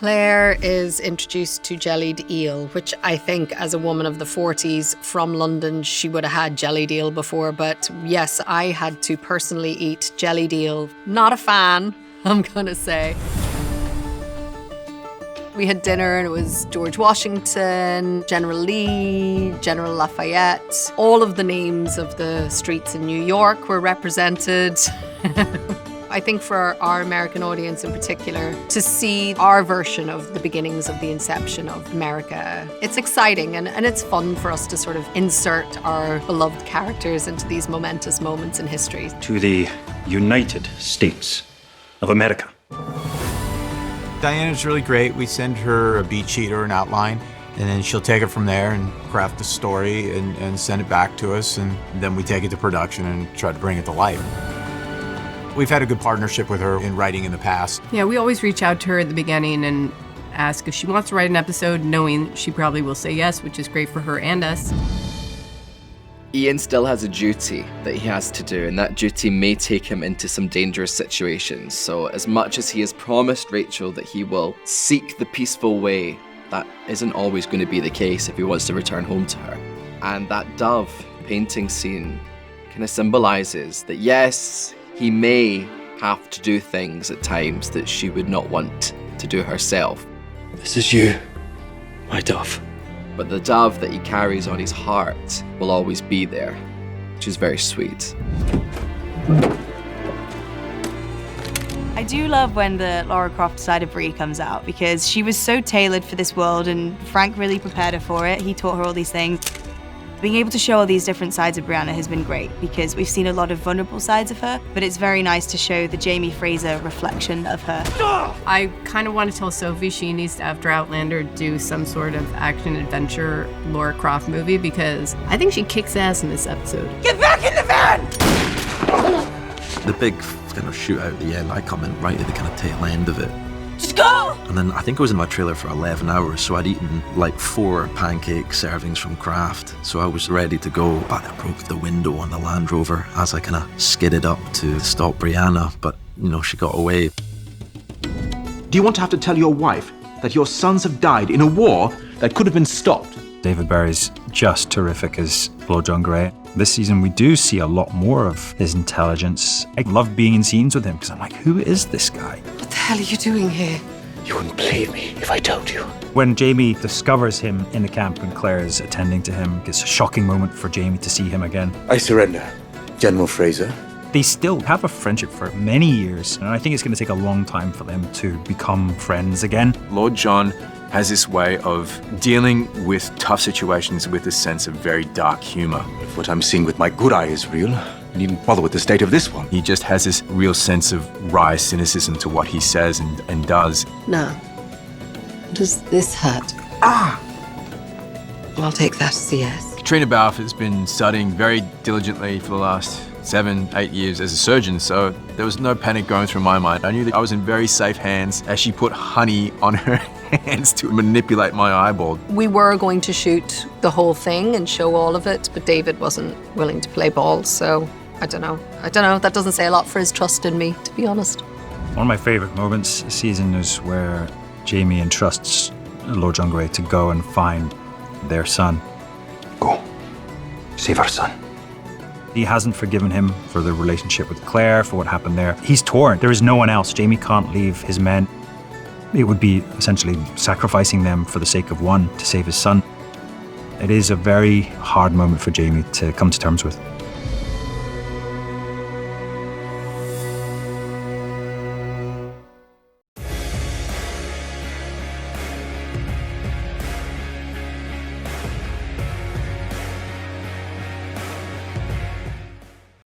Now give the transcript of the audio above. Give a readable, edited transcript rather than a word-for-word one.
Claire is introduced to jellied eel, which I think as a woman of the 40s from London, she would have had jellied eel before. But yes, I had to personally eat jellied eel. Not a fan, I'm gonna say. We had dinner and it was George Washington, General Lee, General Lafayette. All of the names of the streets in New York were represented. I think for our American audience in particular, to see our version of the beginnings of the inception of America, it's exciting and it's fun for us to sort of insert our beloved characters into these momentous moments in history. To the United States of America. Diana's really great. We send her a beat sheet or an outline, and then she'll take it from there and craft a story and send it back to us, and then we take it to production and try to bring it to life. We've had a good partnership with her in writing in the past. Yeah, we always reach out to her at the beginning and ask if she wants to write an episode, knowing she probably will say yes, which is great for her and us. Ian still has a duty that he has to do, and that duty may take him into some dangerous situations. So as much as he has promised Rachel that he will seek the peaceful way, that isn't always going to be the case if he wants to return home to her. And that dove painting scene kind of symbolizes that yes, he may have to do things at times that she would not want to do herself. This is you, my dove. But the dove that he carries on his heart will always be there, which is very sweet. I do love when the Lara Croft side of Brie comes out, because she was so tailored for this world and Frank really prepared her for it. He taught her all these things. Being able to show all these different sides of Brianna has been great, because we've seen a lot of vulnerable sides of her, but it's very nice to show the Jamie Fraser reflection of her. I kind of want to tell Sophie she needs to, after Outlander, do some sort of action-adventure Lara Croft movie, because I think she kicks ass in this episode. Get back in the van! The big kind of shootout at the end, I come in right at the kind of tail end of it. Just go! And then I think I was in my trailer for 11 hours, so I'd eaten like 4 pancake servings from Kraft. So I was ready to go, but I broke the window on the Land Rover as I kind of skidded up to stop Brianna, but you know, she got away. Do you want to have to tell your wife that your sons have died in a war that could have been stopped? David Berry's just terrific as Lord John Grey. This season we do see a lot more of his intelligence. I love being in scenes with him because I'm like, who is this guy? What the hell are you doing here? You wouldn't believe me if I told you. When Jamie discovers him in the camp and Claire is attending to him, it's a shocking moment for Jamie to see him again. I surrender, General Fraser. They still have a friendship for many years, and I think it's going to take a long time for them to become friends again. Lord John has this way of dealing with tough situations with a sense of very dark humor. If what I'm seeing with my good eye is real, you needn't bother with the state of this one. He just has this real sense of wry cynicism to what he says and does. Now, does this hurt? I'll take that as a yes. Katrina Balfe has been studying very diligently for the last 7-8 years as a surgeon, so there was no panic going through my mind. I knew that I was in very safe hands as she put honey on her hands to manipulate my eyeball. We were going to shoot the whole thing and show all of it, but David wasn't willing to play ball, so I don't know. That doesn't say a lot for his trust in me, to be honest. One of my favourite moments this season is where Jamie entrusts Lord John Grey to go and find their son. Go. Save our son. He hasn't forgiven him for the relationship with Claire, for what happened there. He's torn. There is no one else. Jamie can't leave his men. It would be essentially sacrificing them for the sake of one to save his son. It is a very hard moment for Jamie to come to terms with.